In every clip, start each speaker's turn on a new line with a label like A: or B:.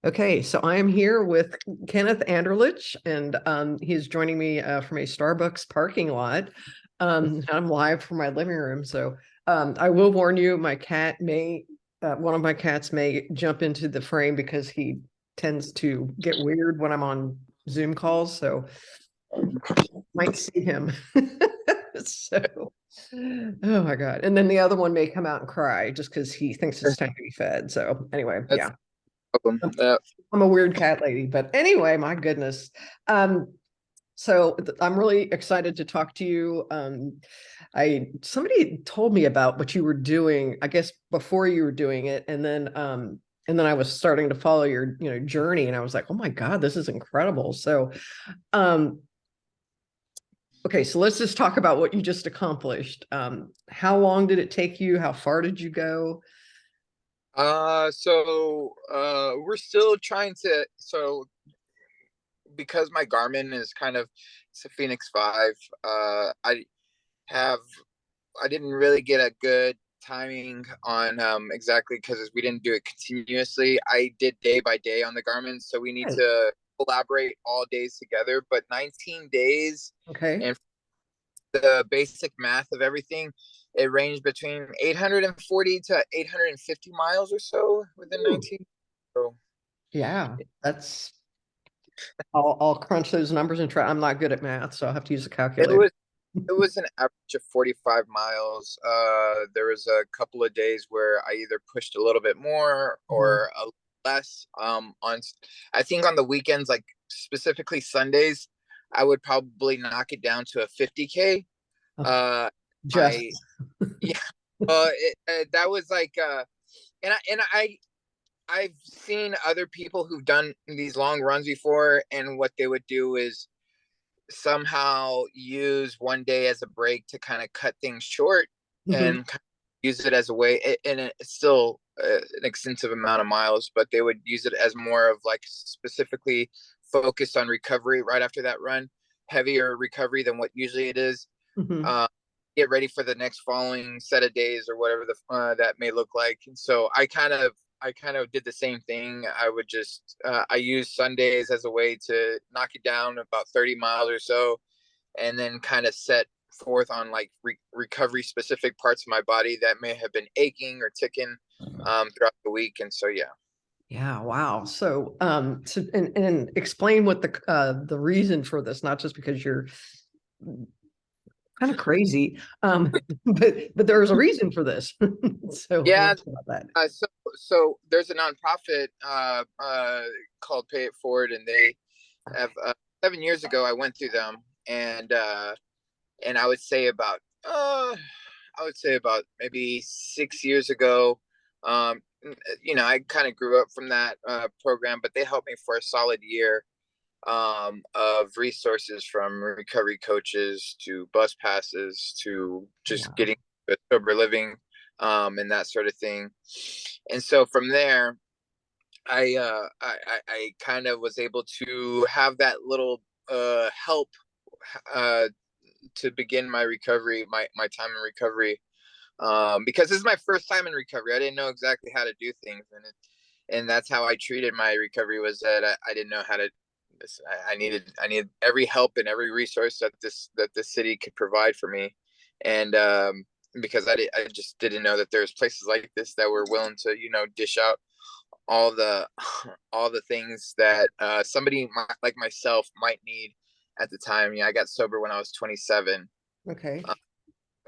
A: Okay, so I am here with Kenneth Anderlitch, and he's joining me from a Starbucks parking lot. I'm live from my living room, so I will warn you, one of my cats may jump into the frame because he tends to get weird when I'm on Zoom calls, so might see him. So, oh my God. And then the other one may come out and cry just because he thinks it's time to be fed. So anyway,
B: That's
A: yeah.
B: the problem.
A: I'm a weird cat lady, but anyway, my goodness. Um, I'm really excited to talk to you. I Somebody told me about what you were doing, I guess before you were doing it, and then I was starting to follow your, journey, and I was like, oh my God, this is incredible. Um, okay, so let's just talk about what you just accomplished. How long did it take you? How far did you go?
B: We're still trying to. So because my Garmin is kind of it's a Phoenix 5. Have I didn't really get a good timing on exactly because we didn't do it continuously. I did day by day on the Garmin, so we need
A: Right.
B: to collaborate all days together. But 19 days,
A: Okay.
B: and the basic math of everything, it ranged between 840 to 850 miles or so within
A: Ooh,
B: 19. So
A: yeah, that's I'll crunch those numbers and try. I'm not good at math, so I'll have to use a
B: it
A: calculator.
B: was it was an average of 45 miles. There was a couple of days where I either pushed a little bit more
A: Mhm.
B: or less. I think on the weekends, like specifically Sundays, I would probably knock it down to a 50K.
A: Oh,
B: Uh,
A: just
B: my Yeah, that was like, I've seen other people who've done these long runs before, and what they would do is somehow use one day as a break to kind of cut things short
A: Mhm.
B: and kind of use it as a way. And it's still an extensive amount of miles, but they would use it as more of like specifically focused on recovery right after that run, heavier recovery than what usually it is.
A: Mhm.
B: uh, get ready for the next following set of days or whatever that may look like. And so I kind of did the same thing. I would just I use Sundays as a way to knock it down about 30 miles or so, and then kind of set forth on like recovery specific parts of my body that may have been aching or ticking throughout the week. And so yeah.
A: Yeah, wow. And explain what the reason for this, not just because you're kind of crazy, but there's a reason for this. So
B: Yeah.
A: let's talk about that.
B: So there's a nonprofit called Pay It Forward, and they have 7 years ago I went through them, and I would say about maybe 6 years ago. Um, I kind of grew up from that program, but they helped me for a solid year of resources, from recovery coaches to bus passes to just
A: Wow.
B: getting sober living, and that sort of thing. And so from there, I kind of was able to have that little help uh, to begin my recovery, my time in recovery, because this is my first time in recovery. I didn't know exactly how to do things, and that's how I treated my recovery, was that I didn't know how to. I needed every help and every resource that the city could provide for me, and because I just didn't know that there's places like this that were willing to dish out all the all the things that somebody like myself might need at the time. I got sober when I was 27.
A: Okay.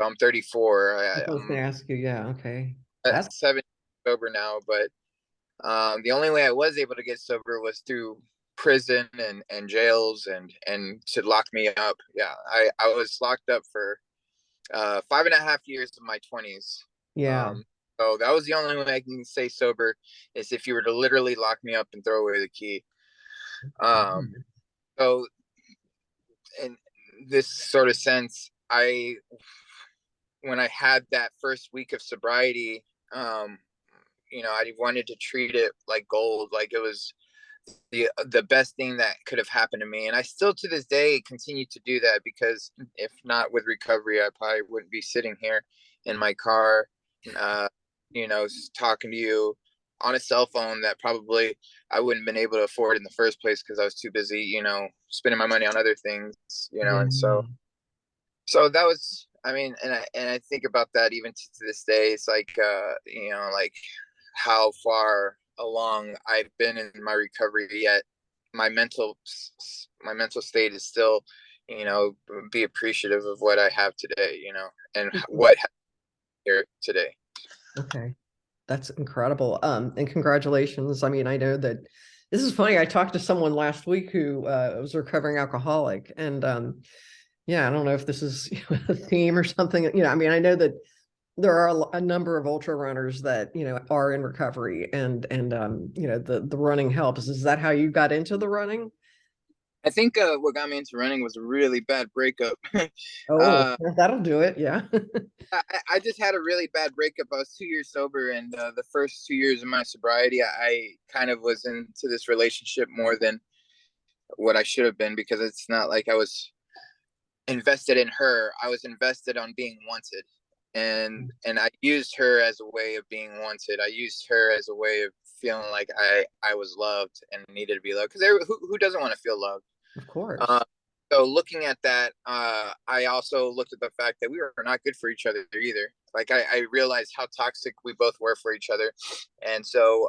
B: I'm 34.
A: I was
B: I'm
A: going to ask you. Yeah. Okay.
B: at
A: That's
B: 7 sober now, but the only way I was able to get sober was through prison and jails and to lock me up. Yeah, I was locked up for 5.5 years of my 20s.
A: yeah.
B: So that was the only way I can stay sober, is if you were to literally lock me up and throw away the key. Um, so in this sort of sense, when I had that first week of sobriety, I wanted to treat it like gold, like it was the best thing that could have happened to me. And I still to this day continue to do that, because if not with recovery, I probably wouldn't be sitting here in my car, uh, talking to you. on a cell phone that probably I wouldn't have been able to afford in the first place because I was too busy, spending my money on other things,
A: Yeah.
B: and so that was, I mean, and I think about that even to this day. It's like, like how far along I've been in my recovery, yet my mental state is still, be appreciative of what I have today, and what here today.
A: Okay. That's incredible. And congratulations. I mean, I know that this is funny. I talked to someone last week who was a recovering alcoholic, and yeah, I don't know if this is a theme or something. I mean, I know that there are a number of ultra runners that are in recovery, and the running helps. Is that how you got into the running?
B: I think what got me into running was a really bad breakup.
A: Oh,
B: uh,
A: that'll do it. Yeah.
B: I just had a really bad breakup. I was 2 years sober, and the first 2 years of my sobriety, I kind of was into this relationship more than what I should have been, because it's not like I was invested in her. I was invested on being wanted, and I used her as a way of being wanted. I used her as a way of feeling like I was loved and needed to be loved, because who doesn't want to feel loved?
A: Of course.
B: Uh, so looking at that, I also looked at the fact that we were not good for each other either. Like I realized how toxic we both were for each other, and so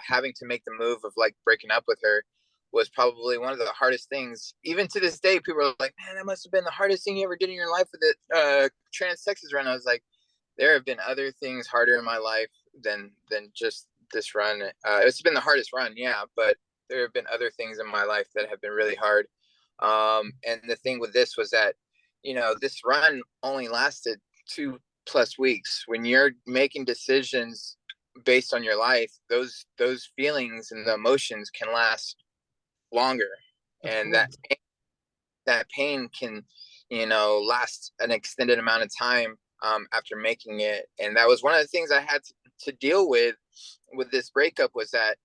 B: having to make the move of like breaking up with her was probably one of the hardest things. Even to this day, people are like, "Man, that must have been the hardest thing you ever did in your life with it." Trans Texas run. I was like, there have been other things harder in my life than just this run. It's been the hardest run, yeah, but there have been other things in my life that have been really hard. And the thing with this was that, this run only lasted 2+ weeks. When you're making decisions based on your life, those feelings and the emotions can last longer,
A: Of
B: and that
A: course.
B: that pain can, last an extended amount of time after making it. And that was one of the things I had to deal with this breakup, was that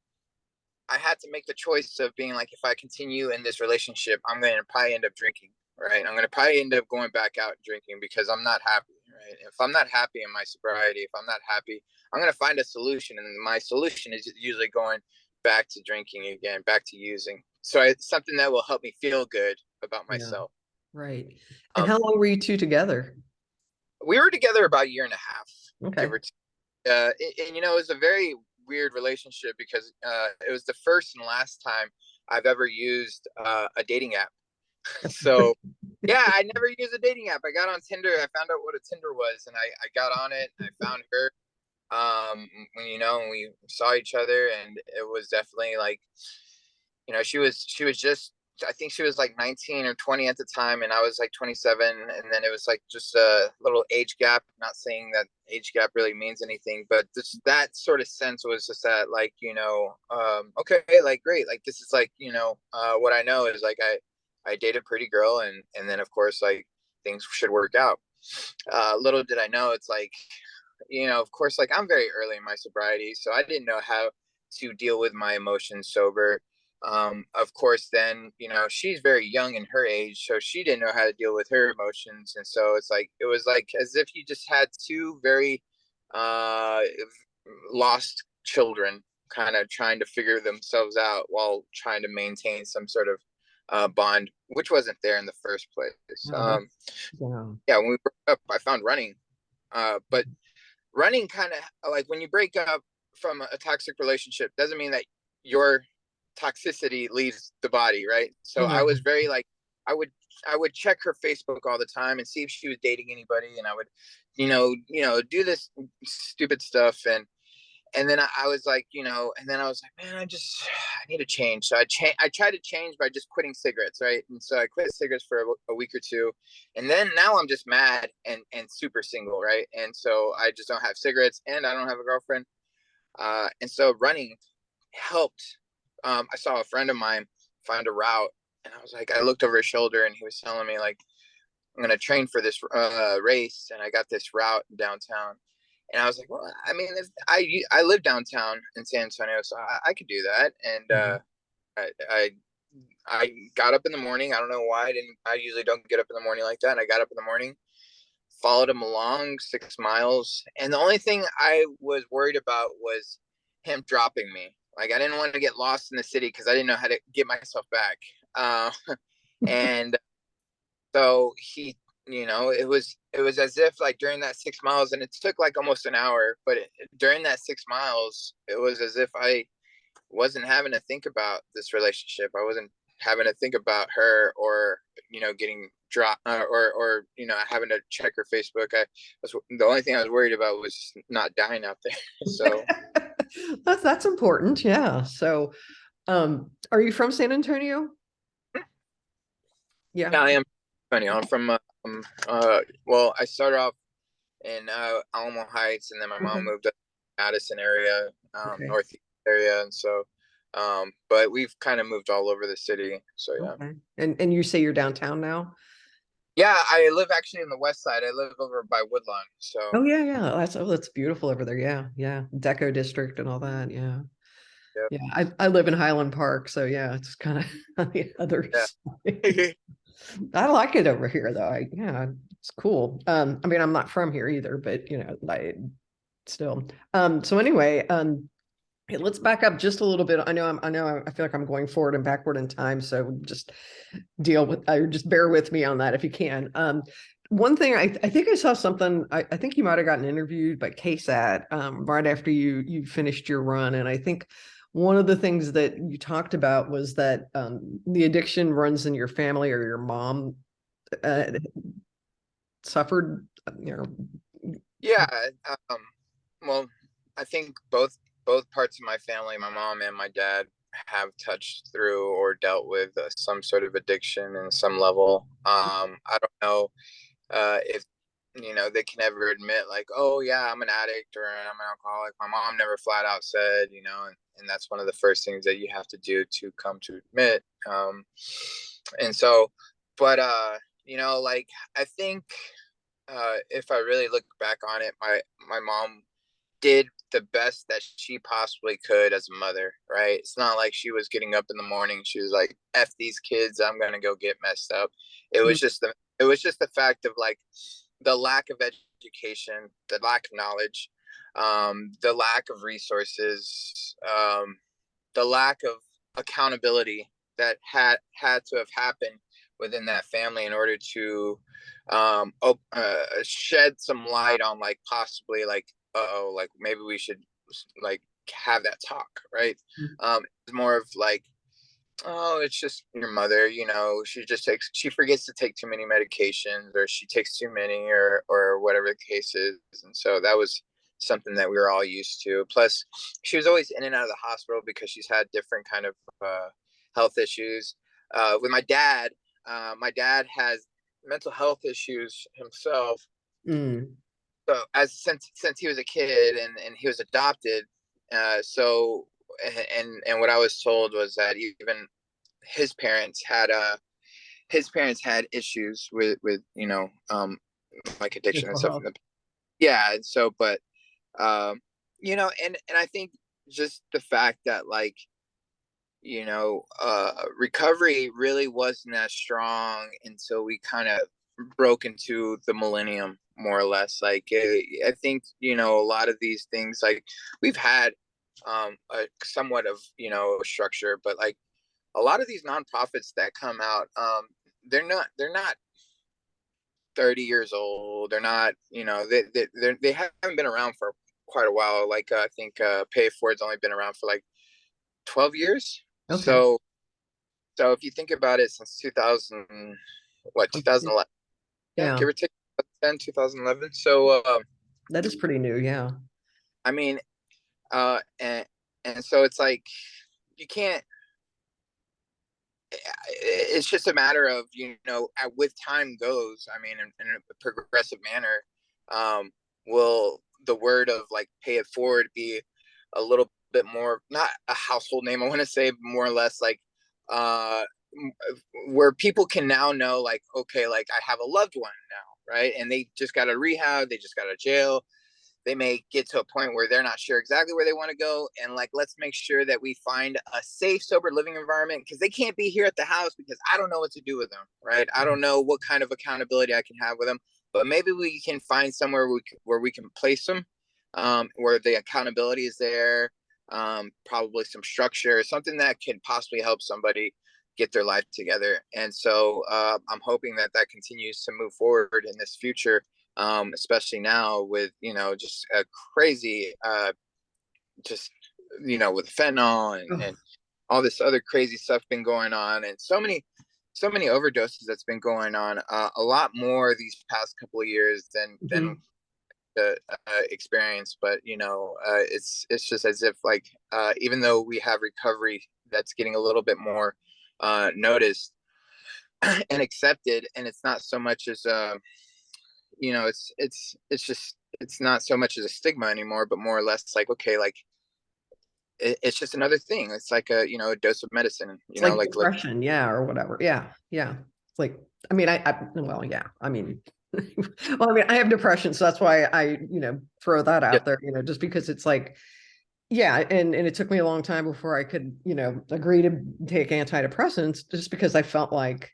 B: I had to make the choice of being like, if I continue in this relationship, I'm going to probably end up drinking, right? I'm going to probably end up going back out drinking because I'm not happy, right? If I'm not happy in my sobriety, if I'm not happy, I'm going to find a solution. And my solution is usually going back to drinking again, back to using. So it's something that will help me feel good about
A: Yeah.
B: myself.
A: Right. And
B: Um,
A: how long were you two together?
B: we were together about a year and a half, give
A: Okay.
B: or take. And it was a very weird relationship, because it was the first and last time I've ever used a dating app. So yeah, I never used a dating app. I got on Tinder. I found out what a Tinder was, and I got on it. And I found her. When we saw each other, and it was definitely like, she was just, I think she was like 19 or 20 at the time, and I was like 27, and then it was like just a little age gap. Not saying that age gap really means anything, but just that sort of sense was just that, like, okay, like great, like this is like, what I know is like I date a pretty girl, and then of course like things should work out. Little did I know, it's like, of course, like I'm very early in my sobriety, so I didn't know how to deal with my emotions sober. Of course, then, she's very young in her age, so she didn't know how to deal with her emotions. And so it's like, it was like as if you just had two very uh, lost children kind of trying to figure themselves out while trying to maintain some sort of bond, which wasn't there in the first place.
A: Oh, that's yeah.
B: Yeah, when we broke up, I found running. But running kind of like, when you break up from a toxic relationship, doesn't mean that your toxicity leaves the body, right? So I
A: Yeah.
B: was very like, i would I would check her Facebook all the time and see if she was dating anybody, and I would, do this stupid stuff. And then I was like, and then I was like, man, I need to change. So I tried to change by just quitting cigarettes, right? And so I quit cigarettes for a week or two, and then now I'm just mad and super single, right? And so I just don't have cigarettes, and I don't have a girlfriend. And so running helped. I saw a friend of mine find a route, and I was like, I looked over his shoulder, and he was telling me like, I'm gonna train for this race, and I got this route downtown. And I was like, well, I mean, I live downtown in San Antonio, so I could do that. And
A: Mhm.
B: I I got up in the morning. I don't know why I didn't. I usually don't get up in the morning like that. And I got up in the morning, followed him along 6 miles, and the only thing I was worried about was him dropping me. Like I didn't want to get lost in the city because I didn't know how to get myself back. And so he, it was as if like during that 6 miles, and it took like almost an hour, but during that 6 miles, it was as if I wasn't having to think about this relationship. I wasn't having to think about her, or getting dropped, or having to check her Facebook. I was The only thing I was worried about was not dying out there. So
A: That's important. Yeah. So, are you from San Antonio? Yeah.
B: yeah, I am funny. I'm from well, I started off in Alamo Heights, and then my mom
A: Okay.
B: moved up to Madison area,
A: Okay.
B: northeast area, and so but we've kind of moved all over the city. So yeah.
A: Okay. And you say you're downtown now?
B: Yeah, I live actually in the west side. I live over by Woodlawn. So
A: Oh yeah, yeah. That's beautiful over there. Yeah, yeah. Deco district and all that. Yeah. Yeah. I live in Highland Park, so yeah, it's kind of on the other side.
B: yeah.
A: I like it over here though. Yeah, it's cool. I mean, I'm not from here either, but like still. So anyway, hey, let's back up just a little bit. I feel like I'm going forward and backward in time, so just just bear with me on that if you can. One thing I think I saw something. I think you might have gotten interviewed by KSAT right after you finished your run, and I think one of the things that you talked about was that the addiction runs in your family, or your mom uh, suffered.
B: Yeah. Um, well, I think both parts of my family, my mom and my dad, have touched through or dealt with some sort of addiction in some level. I don't know if they can ever admit like, oh yeah, I'm an addict or I'm an alcoholic. My mom never flat out said, and that's one of the first things that you have to do to come to admit. And so, but like I think if I really look back on it, my mom did the best that she possibly could as a mother, right? It's not like she was getting up in the morning, she was like, F these kids, I'm gonna go get messed up. It was just the fact of like the lack of education, the lack of knowledge, the lack of resources, the lack of accountability that had to have happened within that family in order to shed some light on like possibly like, oh, like maybe we should like have that talk, right? It's more of like, oh, it's just your mother, she forgets to take too many medications, or she takes too many, or whatever the case is. And so that was something that we were all used to. Plus she was always in and out of the hospital because she's had different kind of health issues. With my dad has mental health issues himself.
A: Mm,
B: So since he was a kid, and he was adopted, so and what I was told was that even his parents had issues with like addiction and
A: mental
B: stuff.
A: health.
B: Yeah, and so but and I think just the fact that like recovery really wasn't as strong until we kind of broke into the millennium, more or less. Like I think a lot of these things, like we've had a somewhat of structure, but like a lot of these nonprofits that come out, they're not 30 years old. They're not, they haven't been around for quite a while. Like I think Pay It Forward's only been around for like 12 years.
A: Okay.
B: So if you think about it, since 2000, what, 2011, yeah,
A: Yeah,
B: give or take 2011. So
A: that is pretty new. Yeah.
B: I mean, and so it's like you can't. It's just a matter of with time goes. I mean, in a progressive manner, will the word of like Pay It Forward be a little bit more, not a household name, I want to say more or less like uh where people can now know like, okay, like I have a loved one now, right? And they just got a rehab, they just got a jail, they may get to a point where they're not sure exactly where they want to go, and like let's make sure that we find a safe, sober living environment, because they can't be here at the house because I don't know what to do with them, right? I don't know what kind of accountability I can have with them, but maybe we can find somewhere where we can place them, where the accountability is there, probably some structure, something that can possibly help somebody get their life together. And so I'm hoping that that continues to move forward in this future, especially now with, just a crazy, just, with fentanyl and all this other crazy stuff been going on, and so many overdoses that's been going on, a lot more these past couple of years than the experience. But it's just as if, like, even though we have recovery that's getting a little bit more noticed and accepted, and it's not so much as it's not so much as a stigma anymore, but more or less like, okay, like it's just another thing. It's like a dose of medicine,
A: It's like
B: like
A: depression, yeah, or whatever. Yeah, yeah. It's like, I mean, well, yeah. I mean, well, I mean, I have depression, so that's why I, throw that
B: yeah.
A: out there, just because it's like, yeah, and it took me a long time before I could, agree to take antidepressants, just because I felt like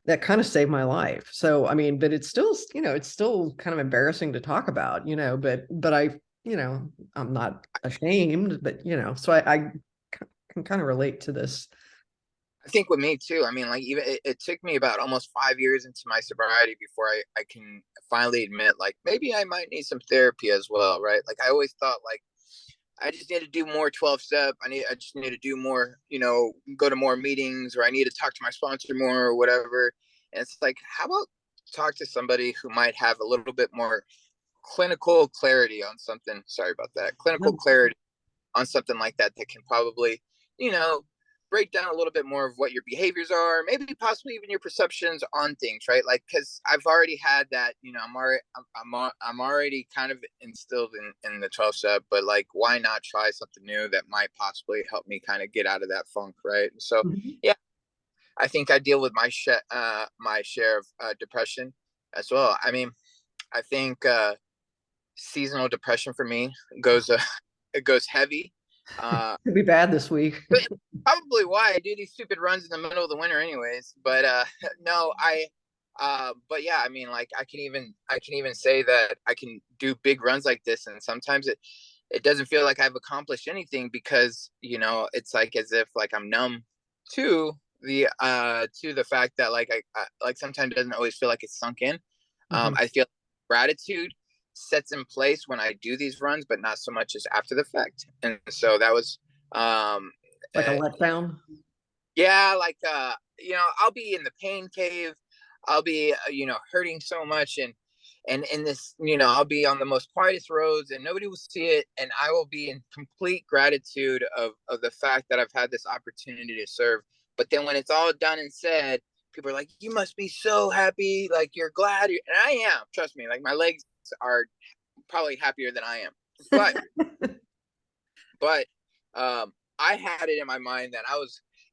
A: that kind of saved my life. So, I mean, but it's still kind of embarrassing to talk about, but I'm not ashamed, but so I can kind of relate to this.
B: I think with me too. I mean, like, even it took me about almost 5 years into my sobriety before I can finally admit, like, maybe I might need some therapy as well, right? Like, I always thought, like, I just need to do more 12 step. I just need to do more, go to more meetings, or I need to talk to my sponsor more, or whatever. And it's like, how about talk to somebody who might have a little bit more clinical clarity on something. Sorry about that. Clinical clarity on something like that can probably, you know, break down a little bit more of what your behaviors are, maybe possibly even your perceptions on things, right? Like, because I've already had that, I'm already kind of instilled in the 12 step, but like, why not try something new that might possibly help me kind of get out of that funk, right? So,
A: Mhm.
B: yeah, I think I deal with my share of depression as well. I mean, I think seasonal depression for me goes it goes heavy.
A: Could be bad this week.
B: But probably why I do these stupid runs in the middle of the winter, anyways. But no, but yeah, I mean, like, I can even say that I can do big runs like this, and sometimes it doesn't feel like I've accomplished anything, because it's like as if, like, I'm numb to the fact that, like, I like, sometimes it doesn't always feel like it's sunk in.
A: Mhm.
B: I feel gratitude sets in place when I do these runs, but not so much as after the fact. And so that was, um,
A: Like a
B: uh,
A: letdown.
B: yeah, like, I'll be in the pain cave. I'll be, hurting so much, and in this, I'll be on the most quietest roads, and nobody will see it, and I will be in complete gratitude of the fact that I've had this opportunity to serve. But then when it's all done and said, people are like, "You must be so happy, like, you're glad," and I am. Trust me, like, my legs are probably happier than I am. But but I had it in my mind that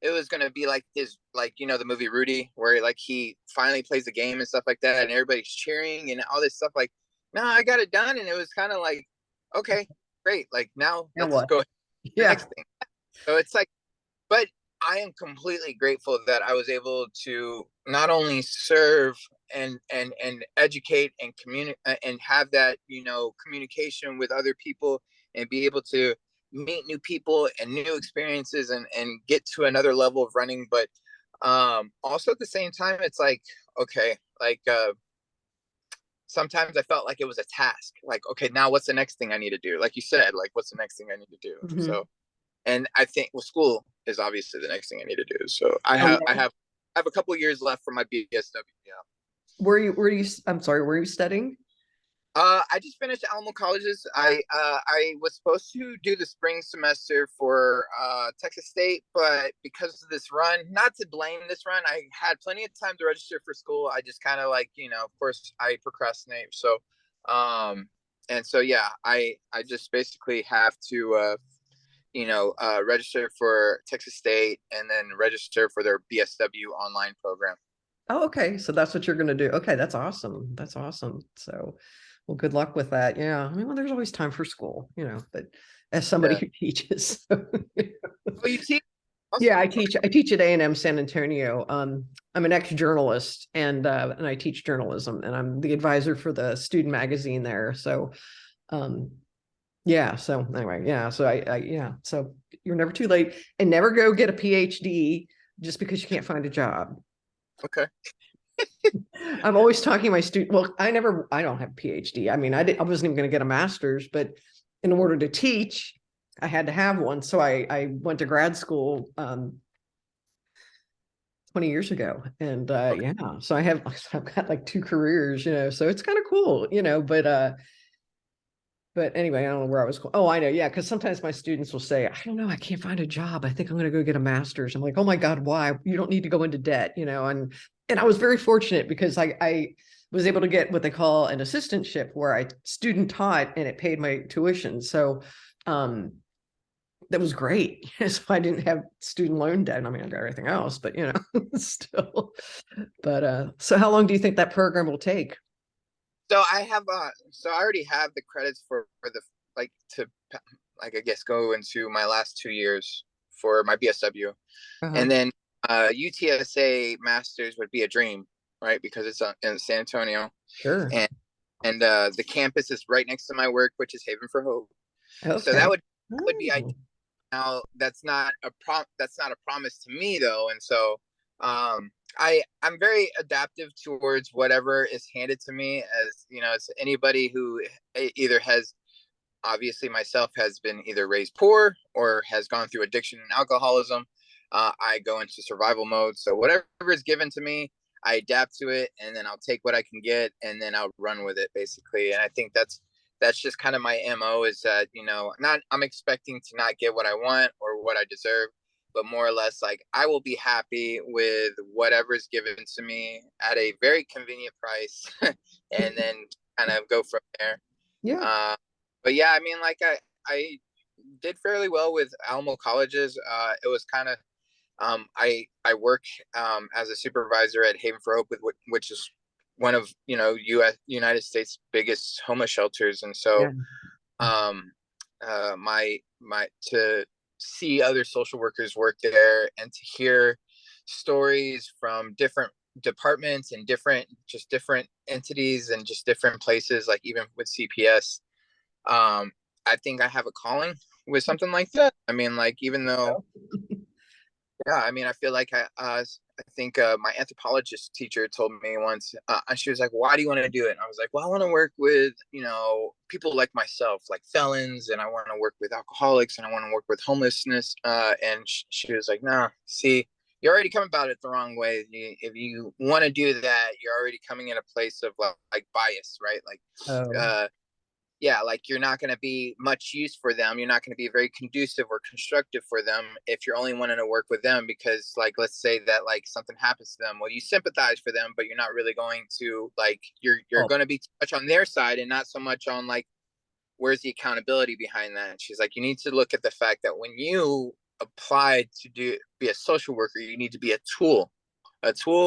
B: it was gonna be like this, like, the movie Rudy, where, like, he finally plays the game and stuff like that, and everybody's cheering and all this stuff. Like, no, I got it done, and it was kind of like, okay, great. Like, now
A: Now
B: let's
A: what?
B: go to the
A: Yeah.
B: next thing. So it's like, but I am completely grateful that I was able to not only serve and educate and communicate and have that, communication with other people, and be able to meet new people and new experiences, and get to another level of running. But also at the same time, it's like, okay, like, sometimes I felt like it was a task. Like, okay, now what's the next thing I need to do? Like you said, like, what's the next thing I need to do?
A: Mhm.
B: So, and I think, well, school is obviously the next thing I need to do. So
A: Oh, yeah.
B: I have a couple of years left for my BSW. Yeah.
A: I'm sorry, were you studying?
B: I just finished Alamo Colleges. I was supposed to do the spring semester for Texas State, but because of this run, not to blame this run, I had plenty of time to register for school. I just kind of, like, of course, I procrastinate. So, and so, yeah, I just basically have to register for Texas State, and then register for their BSW online program.
A: Oh, okay. So that's what you're going to do. Okay, that's awesome. That's awesome. So, well, good luck with that. Yeah. I mean, well, there's always time for school, but as somebody
B: Yeah.
A: who teaches.
B: Oh, you teach?
A: Yeah,
B: Awesome.
A: I teach at A&M San Antonio. I'm an ex-journalist, and I teach journalism, and I'm the advisor for the student magazine there. So, um Yeah. So anyway, yeah. So yeah. So you're never too late, and never go get a PhD just because you can't find a job.
B: Okay.
A: I'm always talking to my student. Well, I don't have a PhD. I mean, I wasn't even going to get a master's, but in order to teach, I had to have one. So I went to grad school 20 years ago. And
B: Okay.
A: yeah, so I've got like two careers, so it's kind of cool, but anyway, I don't know where I was going. Oh, I know. Yeah. Cause sometimes my students will say, I don't know, I can't find a job. I think I'm going to go get a master's. I'm like, oh my God, why? You don't need to go into debt, and I was very fortunate because I was able to get what they call an assistantship where I student taught and it paid my tuition. So, um, that was great. So I didn't have student loan debt. I mean, I got everything else, but still. But so how long do you think that program will take?
B: So I already have the credits for the like to like I guess go into my last 2 years for my BSW,
A: Uh-huh.
B: and then UTSA Masters would be a dream, right? Because it's in San Antonio,
A: Sure.
B: and the campus is right next to my work, which is Haven for Hope. So
A: Okay.
B: that would be ideal.
A: Oh,
B: Now that's not a promise to me though, and so I'm very adaptive towards whatever is handed to me. As you know, as anybody who either has, obviously myself, has been either raised poor or has gone through addiction and alcoholism. I go into survival mode, so whatever is given to me, I adapt to it, and then I'll take what I can get, and then I'll run with it, basically. And I think that's just kind of my MO, is that, not, I'm expecting to not get what I want or what I deserve, but more or less like I will be happy with whatever's given to me at a very convenient price, and then kind of go from there.
A: yeah.
B: uh, but yeah, I mean, like I did fairly well with Alamo colleges. It was kind of, I work as a supervisor at Haven for Hope, which is one of, United States biggest homeless shelters, and so
A: Yeah.
B: um, my to see other social workers work there and to hear stories from different departments and different entities and just different places, like even with CPS. I think I have a calling with something like that. I mean, like, even though, yeah, I mean, I feel like I think my anthropologist teacher told me once, she was like, why do you want to do it? And I was like, well, I want to work with, people like myself, like felons, and I want to work with alcoholics, and I want to work with homelessness. And she was like, nah, see, you're already coming about it the wrong way. If you want to do that, you're already coming in a place of like bias, right? Like,
A: Oh,
B: yeah, like you're not going to be much use for them. You're not going to be very conducive or constructive for them if you're only wanting to work with them because, like, let's say that like something happens to them. Well, you sympathize for them, but you're not really going to, like, you're
A: oh,
B: going to be too much on their side and not so much on, like, where's the accountability behind that. And she's like, you need to look at the fact that when you apply to be a social worker, you need to be a tool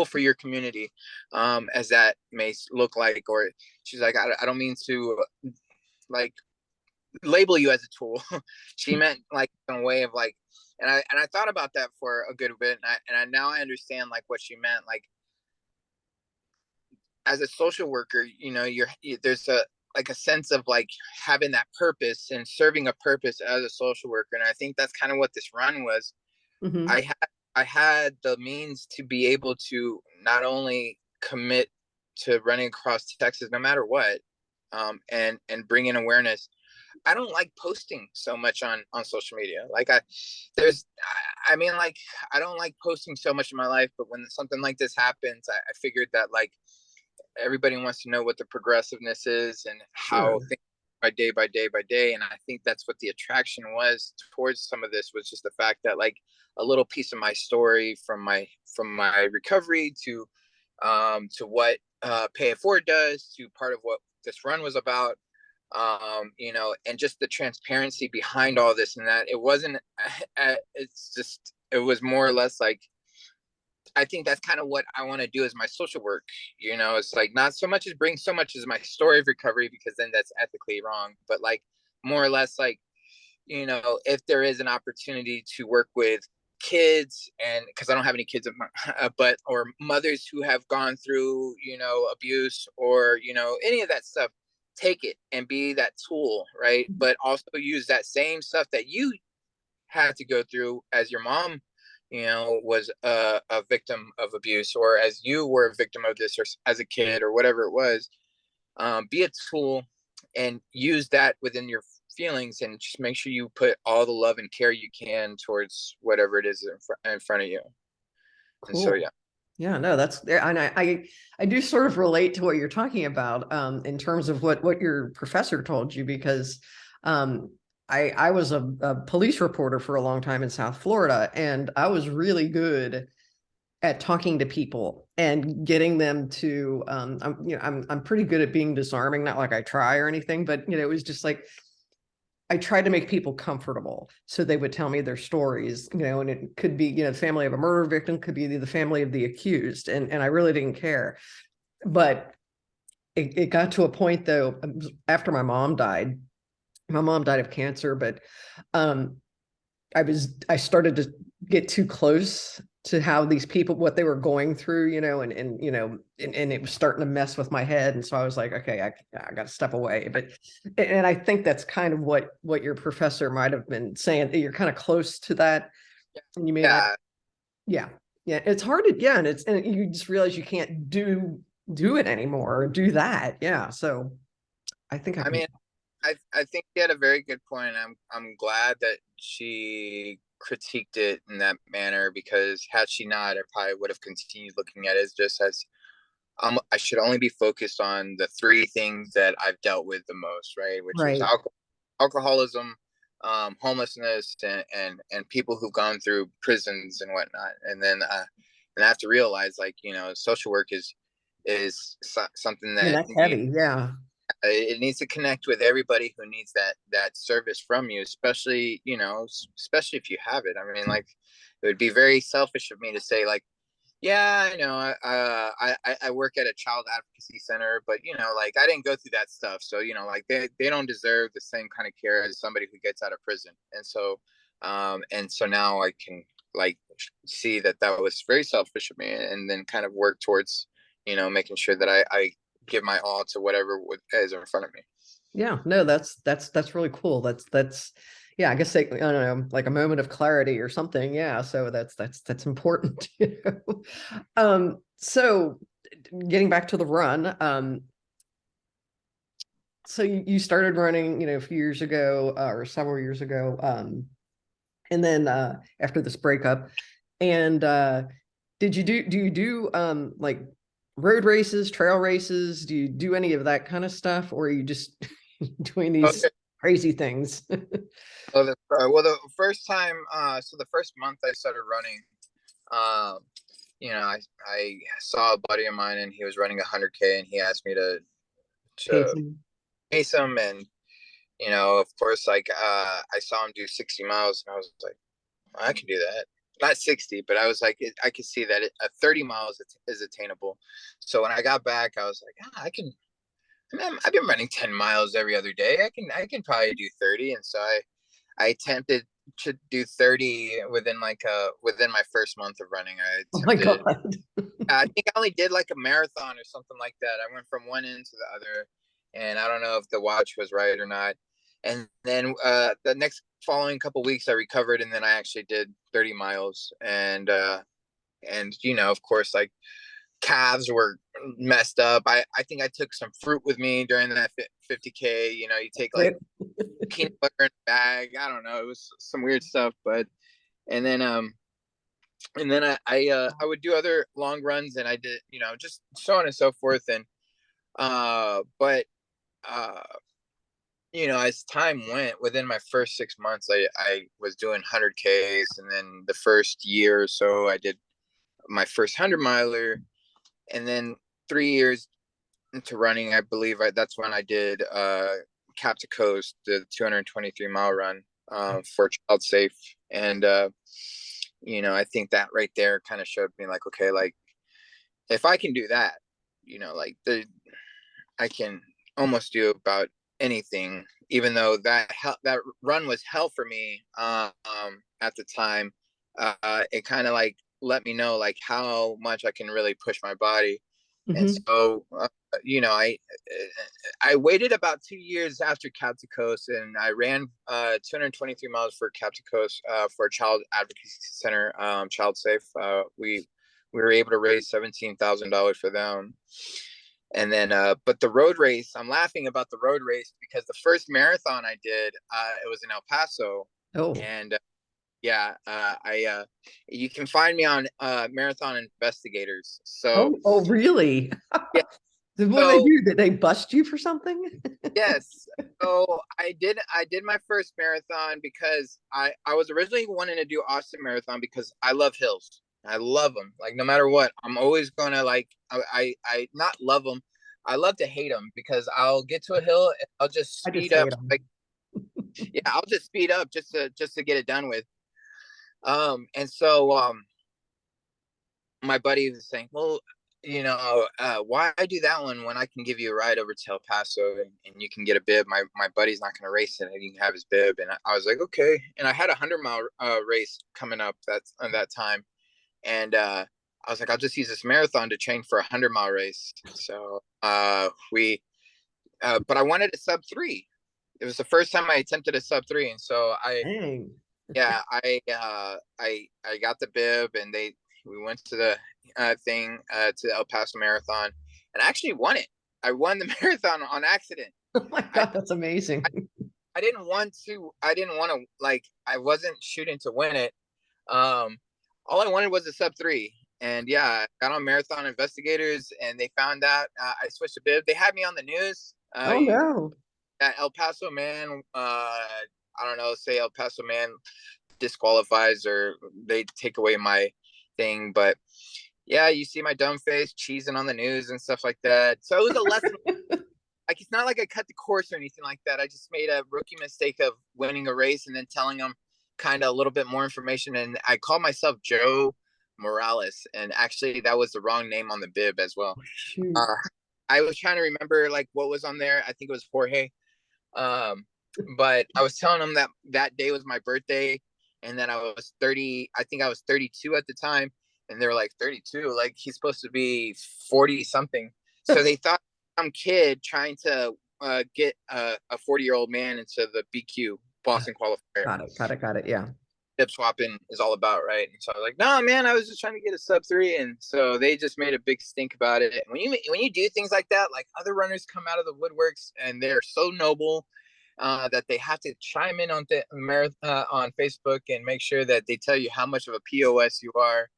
B: for your community, as that may look like. Or she's like, I don't mean to, like, label you as a tool. She meant, like, in a way of, like, and I thought about that for a good bit, and I now I understand, like, what she meant. Like, as a social worker, there's a, like, a sense of, like, having that purpose and serving a purpose as a social worker, and I think that's kind of what this run was.
A: hmm.
B: I had the means to be able to not only commit to running across Texas no matter what, and bring in awareness. I don't like posting so much on social media. Like, I mean, like, I don't like posting so much in my life, but when something like this happens, I figured that, like, everybody wants to know what the progressiveness is and how
A: Sure.
B: things by day by day by day. And I think that's what the attraction was towards some of this, was just the fact that, like, a little piece of my story from my recovery to what Pay It Forward does, to part of what this run was about, and just the transparency behind all this, and that it wasn't, it's just, it was more or less like, I think that's kind of what I want to do as my social work. It's like, not so much as bring so much as my story of recovery, because then that's ethically wrong, but, like, more or less, like, if there is an opportunity to work with kids, and because I don't have any kids, but, or mothers who have gone through, abuse, or, any of that stuff, take it and be that tool, right? But also use that same stuff that you had to go through as your mom, was a victim of abuse, or as you were a victim of this, or as a kid, or whatever it was. Be a tool and use that within your feelings, and just make sure you put all the love and care you can towards whatever it is in front of you. And so,
A: Cool.
B: yeah.
A: Yeah, no, that's there. And I do sort of relate to what you're talking about in terms of what your professor told you, because um, I was a police reporter for a long time in South Florida, and I was really good at talking to people and getting them to I'm pretty good at being disarming, not like I try or anything, but it was just like I tried to make people comfortable. So they would tell me their stories, and it could be, the family of a murder victim, could be the family of the accused. And I really didn't care. But it got to a point though, after my mom died of cancer, but um, I started to get too close to how these people, what they were going through, and it was starting to mess with my head. And so I was like, okay, I got to step away. And I think that's kind of what your professor might have been saying, that you're kind of close to that. And you may not,
B: Yeah.
A: yeah, yeah. It's hard to, yeah. And you just realize you can't do it anymore or do that. Yeah. So I think I
B: I
A: can,
B: mean, I think she had a very good point. I'm glad that she critiqued it in that manner, because had she not, I probably would have continued looking at it just as I should only be focused on the three things that I've dealt with the most, right? Which is
A: right.
B: alcoholism, homelessness, and people who've gone through prisons and whatnot. And I have to realize, like, social work is something
A: I mean,
B: that
A: that's heavy. Yeah.
B: it needs to connect with everybody who needs that service from you, especially especially if you have it. I mean, like, it would be very selfish of me to say, like, yeah, I work at a child advocacy center, but like, I didn't go through that stuff, so like, they don't deserve the same kind of care as somebody who gets out of prison. And so now I can, like, see that that was very selfish of me, and then kind of work towards making sure that I give my all to whatever is in front of me.
A: Yeah, no, that's really cool. That's yeah, I guess I don't know, like a moment of clarity or something. Yeah, so that's important. So getting back to the run, so you started running, a few years ago, or several years ago, and then after this breakup, and do you do like road races, trail races? Do you do any of that kind of stuff, or are you just doing these
B: Okay.
A: crazy things?
B: Well, the first time, so the first month I started running, um, I saw a buddy of mine, and he was running 100K, and he asked me to
A: Pacing.
B: pace him. And of course, like, I saw him do 60 miles, and I was like, I can do that. Not 60, but I was like, I could see that 30 miles is attainable. So when I got back, I was like, I can. I mean, I've been running 10 miles every other day. I can probably do 30. And so I attempted to do 30 within my first month of running. I
A: Oh my
B: attempted.
A: God.
B: I think I only did like a marathon or something like that. I went from one end to the other, and I don't know if the watch was right or not. And then the next following couple weeks, I recovered, and then I actually did 30 miles. And of course, like, calves were messed up. I think I took some fruit with me during that 50K. You take, like,
A: Right.
B: peanut butter in a bag. I don't know. It was some weird stuff, but and then I would do other long runs, and I did, just so on and so forth. And but uh as time went, within my first 6 months, I was doing 100Ks, and then the first year or so I did my first 100 miler, and then 3 years into running, I believe that's when I did Cap to Coast, the 223-mile run, for Child Safe. And I think that right there kind of showed me, like, okay, like, if I can do that, like, I can almost do about anything. Even though that run was hell for me, at the time, it kind of, like, let me know, like, how much I can really push my body. And
A: Hmm.
B: so, you know, I waited about 2 years after Cap to Coast, and I ran 223 miles for Cap to Coast for a child advocacy center, Child Safe. We were able to raise $17,000 for them. And then, but the road race, I'm laughing about the road race because the first marathon I did, it was in El Paso,
A: Oh,
B: and yeah, you can find me on Marathon Investigators. So
A: oh, really?
B: yeah,
A: What did they
B: so
A: do? Did they bust you for something?
B: yes, so I did my first marathon because I was originally wanting to do Austin Marathon because I love hills. I love them. Like no matter what, I'm always gonna like I not love them. I love to hate them because I'll get to a hill and I'll just
A: I just
B: speed up.
A: hate them.
B: Like yeah, I'll just speed up just to get it done with. And so my buddy was saying, well, why do that one when I can give you a ride over to El Paso and you can get a bib? My buddy's not going to race it, and he can have his bib. And I was like, okay. And I had a 100-mile race coming up that time, and I was like, I'll just use this marathon to train for a 100-mile race. So but I wanted a sub 3. It was the first time I attempted a sub 3, and so
A: Dang.
B: yeah, I got the bib, and we went to the thing to the El Paso Marathon, and I actually won it. I won the marathon on accident.
A: Oh my
B: I
A: God, that's amazing.
B: I didn't want to. I didn't want to like. I wasn't shooting to win it. Um, all I wanted was a sub 3, and yeah, I got on Marathon Investigators, and they found out I switched the bib. They had me on the news.
A: Oh no.
B: El Paso man. I don't know. Say El Paso man disqualifies or they take away my thing. But yeah, you see my dumb face cheesing on the news and stuff like that. So it was a lesson. Like it's not like I cut the course or anything like that. I just made a rookie mistake of winning a race and then telling them kind of a little bit more information. And I called myself Joe Morales, and actually that was the wrong name on the bib as well.
A: Shoot.
B: Uh, I was trying to remember like what was on there. I think it was Jorge. Um, but I was telling them that that day was my birthday, and then I was 30. I think I was 32 at the time, and they were like 32, like he's supposed to be 40 something. So they thought some kid trying to get a 40-year-old man into the BQ Boston qualifier.
A: Got it. Got it. Got it. Yeah.
B: Tip swapping is all about, right? And so I was like, no, man, I was just trying to get a sub 3, and so they just made a big stink about it. And when you do things like that, like other runners come out of the woodworks, and they're so noble that they have to chime in on on Facebook and make sure that they tell you how much of a POS you are.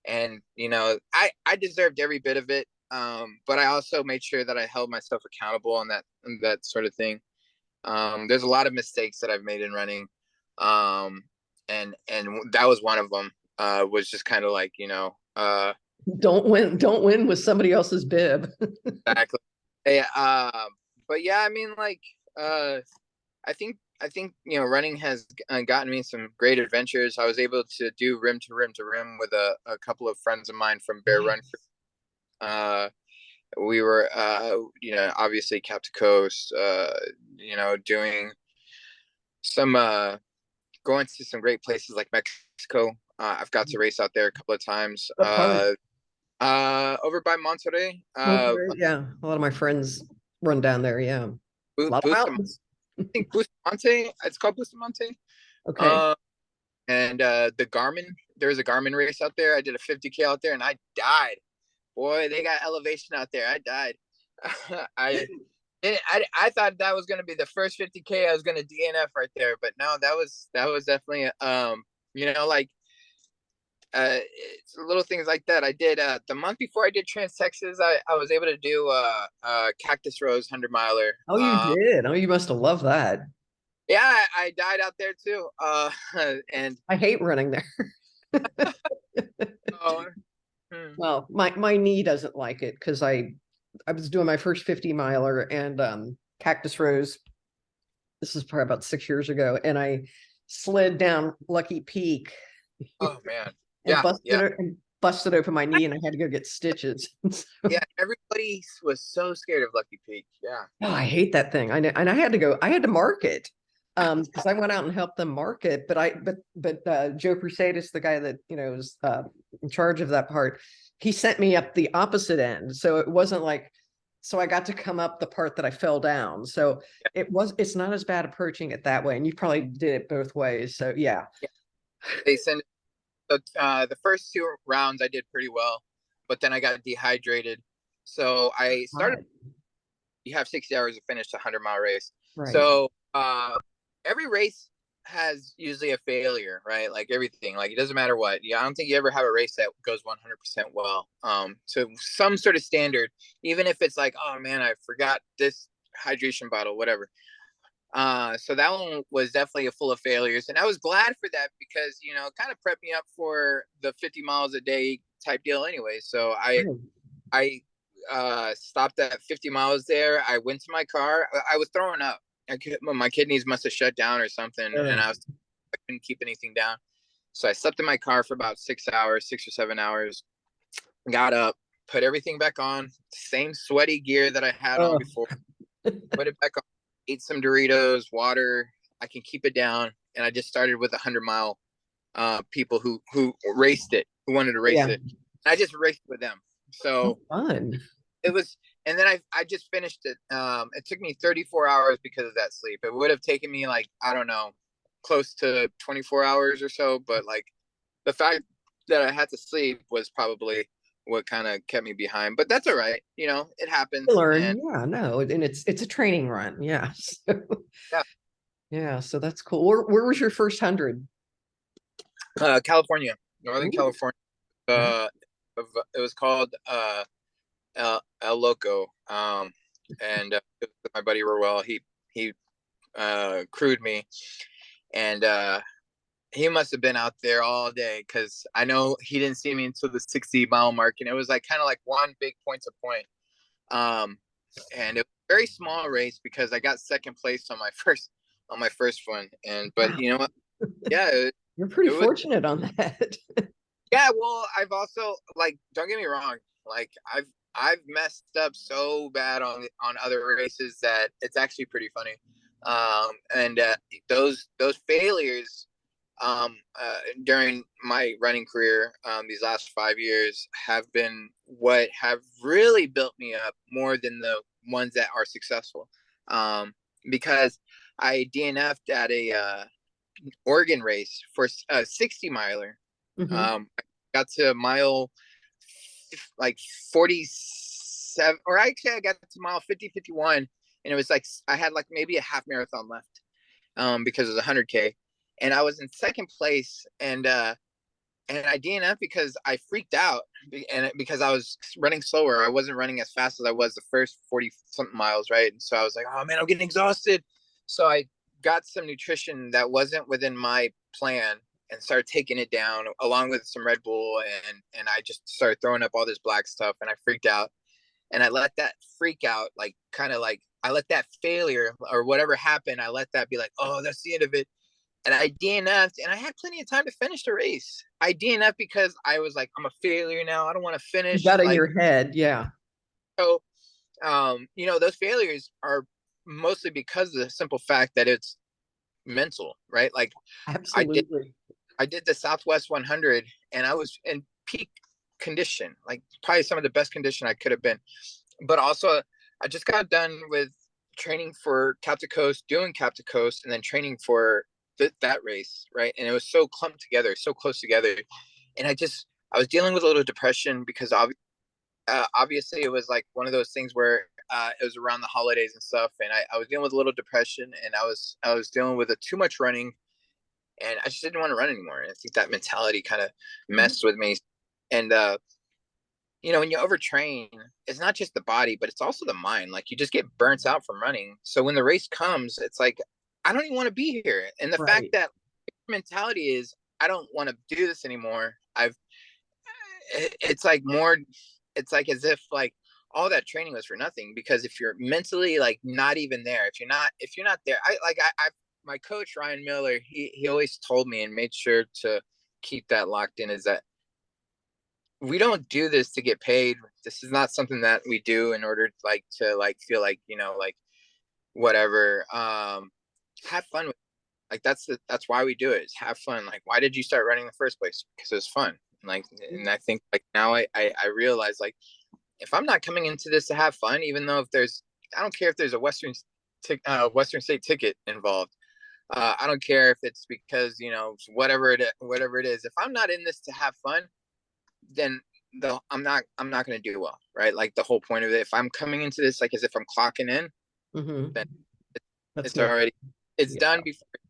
B: And I deserved every bit of it, but I also made sure that I held myself accountable on that sort of thing. There's a lot of mistakes that I've made in running. Um, and that was one of them. Was just kind of like
A: Don't win with somebody else's bib.
B: exactly. Yeah, but yeah, I mean, like I think running has gotten me some great adventures. I was able to do rim to rim to rim with a couple of friends of mine from Bear Run. We were obviously Cap to Coast, doing some going to some great places like Mexico. I've got to race out there a couple of times.
A: What part?
B: Over by Monterrey.
A: Monterey? Yeah, a lot of my friends run down there. Yeah, a lot of
B: Bustamante.
A: mountains.
B: I think Bustamante. It's called Bustamante.
A: Okay.
B: Uh, and the Garmin. There was a Garmin race out there. I did a 50K out there, and I died. Boy, they got elevation out there. I died. I thought that was gonna be the first 50K I was gonna DNF right there, but no, that was definitely like it's little things like that. I did the month before I did Trans Texas, I was able to do Cactus Rose 100-miler.
A: Oh, you did. Oh, you must have loved that.
B: Yeah, I died out there too. And
A: I hate running there.
B: oh, hmm.
A: Well, my knee doesn't like it because I was doing my first 50 miler and Cactus Rose. This is probably about 6 years ago, and I slid down Lucky Peak
B: Oh man,
A: and
B: yeah, yeah.
A: busted open my knee, and I had to go get stitches.
B: Yeah, everybody was so scared of Lucky Peak. Yeah.
A: Oh, I hate that thing. I know, and I had to mark it. because I went out and helped them market, but Joe Crusadis, the guy that is in charge of that part, he sent me up the opposite end, so it wasn't like, so I got to come up the part that I fell down. So it's not as bad approaching it that way, and you probably did it both ways. So yeah.
B: They sent the first two rounds I did pretty well, but then I got dehydrated. So I started.
A: Right.
B: You have 60 hours to finish a 100-mile race.
A: Right.
B: So every race has usually a failure, right? Like everything, like it doesn't matter what. Yeah, I don't think you ever have a race that goes 100% well. So some sort of standard, even if it's like, oh man, I forgot this hydration bottle, whatever. So that one was definitely a full of failures, and I was glad for that because it kind of prepped me up for the 50 miles a day type deal anyway. So I stopped at 50 miles there. I went to my car. I was throwing up. My kidneys must have shut down or something, and I couldn't keep anything down. So I slept in my car for about 6 hours, 6 or 7 hours. Got up, put everything back on, same sweaty gear that I had on before. Put it back on. Ate some Doritos, water. I can keep it down, and I just started with 100-mile people who raced it, who wanted to race it. And I just raced with them. So
A: fun.
B: It was, and then I just finished it. It took me 34 hours because of that sleep. It would have taken me like, I don't know, close to 24 hours or so, but like the fact that I had to sleep was probably what kind of kept me behind. But that's all right, it happens.
A: Learn.
B: And
A: Yeah, no, and it's a training run. Yeah. So,
B: yeah,
A: yeah, so that's cool. Where was your first 100?
B: California, Northern
A: Ooh.
B: California. It was called El Loco. And my buddy Ruel, he crewed me, and he must have been out there all day because I know he didn't see me until the 60-mile mark, and it was like kind of like one big point to point. And it was a very small race because I got second place on my first one, and but
A: Wow.
B: you know what? Yeah,
A: You're pretty
B: it was.
A: fortunate on that.
B: Yeah, well, I've also, like, don't get me wrong, like I've messed up so bad on other races that it's actually pretty funny. And those failures during my running career, these last 5 years, have been what have really built me up more than the ones that are successful. Because I DNF'd at a Oregon race for a 60 miler.
A: Mhm.
B: I got to mile like 47, or actually I got to mile 50, 51, and it was like I had like maybe a half marathon left, because it was 100K, and I was in second place, and I DNF because I freaked out, and because I was running slower. I wasn't running as fast as I was the first 40 something miles, right? And so I was like, oh man, I'm getting exhausted. So I got some nutrition that wasn't within my plan and started taking it down along with some Red Bull, and I just started throwing up all this black stuff, and I freaked out, and I let that freak out, like kind of like I let that failure or whatever happened, I let that be like, oh, that's the end of it. And I DNF'd, and I had plenty of time to finish the race. I DNF'd because I was like, I'm a failure now. I don't want to
A: You
B: finish.
A: got in
B: Like,
A: your head. Yeah.
B: so, those failures are mostly because of the simple fact that it's mental, right? Like, I did,
A: Absolutely.
B: I did the Southwest 100, and I was in peak condition, like probably some of the best condition I could have been. But also, I just got done with training for Cap to Coast, doing Cap to Coast, and then training for that race, right? And it was so clumped together, so close together. And I was dealing with a little depression because obviously it was like one of those things where it was around the holidays and stuff, and I was dealing with a little depression, and I was dealing with too much running, and I just didn't want to run anymore. And I think that mentality kind of messed with me. And when you overtrain, it's not just the body, but it's also the mind. Like you just get burnt out from running. So when the race comes, it's like, I don't even want to be here. And the fact
A: Right.
B: that mentality is, I don't want to do this anymore. It's like more, it's like as if like all that training was for nothing, because if you're mentally like not even there, if you're not there, my coach, Ryan Miller, he always told me and made sure to keep that locked in, is that we don't do this to get paid. This is not something that we do in order to like feel like, like whatever. Have fun with it. Like that's why we do it, is have fun. Like, why did you start running in the first place? Because it was fun. Like, and I think like now I realize, like, if I'm not coming into this to have fun, even though if there's, I don't care if there's a Western state ticket involved. I don't care if it's because, you know, whatever it is. If I'm not in this to have fun, then I'm not going to do well, right? Like the whole point of it. If I'm coming into this like as if I'm clocking in,
A: Mm-hmm.
B: then
A: That's
B: it's
A: no,
B: already it's
A: yeah,
B: done before it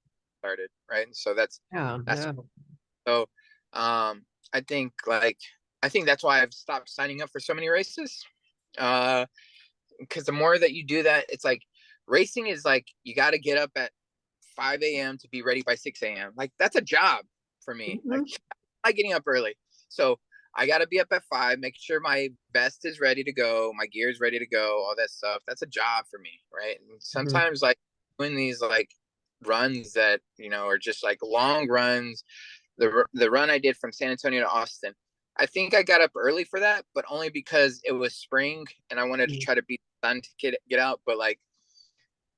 B: started, right? And so
A: yeah,
B: that's
A: yeah.
B: so. I think that's why I've stopped signing up for so many races. Because the more that you do that, it's like racing is like you got to get up at 5 a.m. to be ready by 6 a.m. Like that's a job for me. Like
A: Mm-hmm.
B: I'm getting up early, so I got to be up at 5, make sure my vest is ready to go, my gear is ready to go, all that stuff. That's a job for me, right? And
A: Mm-hmm.
B: sometimes like doing these like runs that, you know, are just like long runs. The run I did from San Antonio to Austin, I think I got up early for that, but only because it was spring and I wanted to try to beat the sun to get out. But like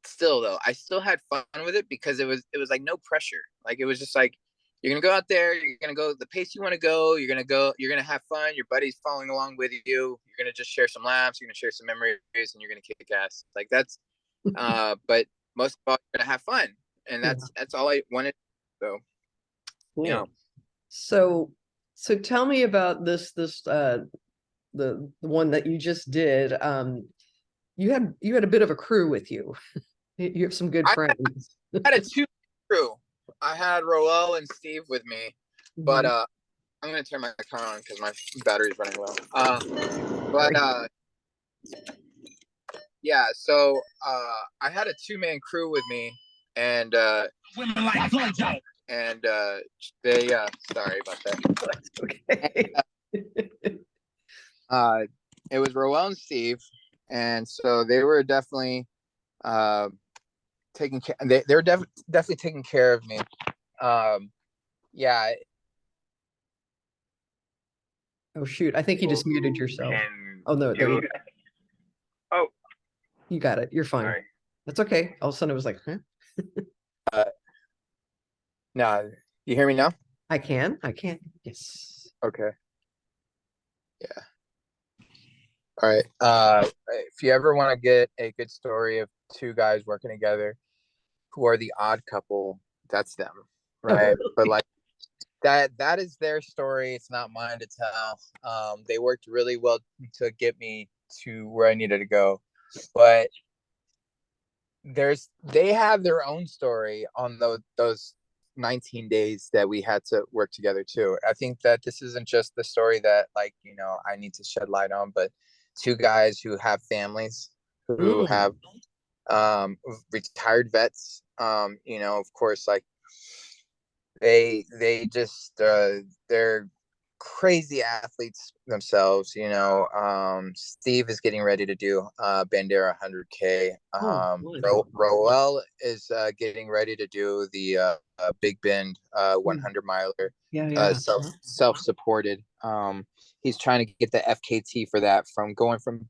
B: still though, I still had fun with it because it was like no pressure. Like it was just like you're gonna go out there, you're gonna go the pace you want to go, you're gonna have fun, your buddy's following along with you, you're gonna just share some laughs, you're gonna share some memories, and you're gonna kick ass. Like that's but most of all you're gonna have fun. And
A: Yeah,
B: that's all I wanted. So, you know.
A: cool. So, so tell me about the one that you just did. You had a bit of a crew with you. You have some good
B: I
A: friends.
B: had a two crew. I had Roel and Steve with me, but
A: Mhm.
B: I'm gonna turn my car on because my battery's running low. But
A: Sorry.
B: yeah, so I had a two-man crew with me, and women like blowjob. And they sorry about that.
A: That's okay.
B: Uh, it was Roel and Steve, and so they were definitely uh taking care. They were definitely taking care of me. Yeah,
A: Oh shoot, I think you just muted yourself.
B: can
A: Oh no, there you
B: do.
A: go.
B: Oh,
A: You got it. You're fine.
B: sorry.
A: That's okay. All of a sudden it was like, huh?
B: No, you hear me now?
A: I can. Yes.
B: Okay. Yeah. All right. If you ever want to get a good story of two guys working together who are the odd couple, that's them,
A: Oh,
B: right? But like that is their story. It's not mine to tell. They worked really well to get me to where I needed to go, but they have their own story on those 19 days that we had to work together too. I think that this isn't just the story that, like, you know, I need to shed light on, but two guys who have families, who
A: mm.
B: have retired vets, you know, of course, like they just they're crazy athletes themselves, you know. Steve is getting ready to do Bandera 100K.
A: Oh, wonderful.
B: Roel is getting ready to do the Big Bend
A: Mm.
B: 100 miler,
A: Yeah, yeah.
B: self supported. He's trying to get the FKT for that, from going from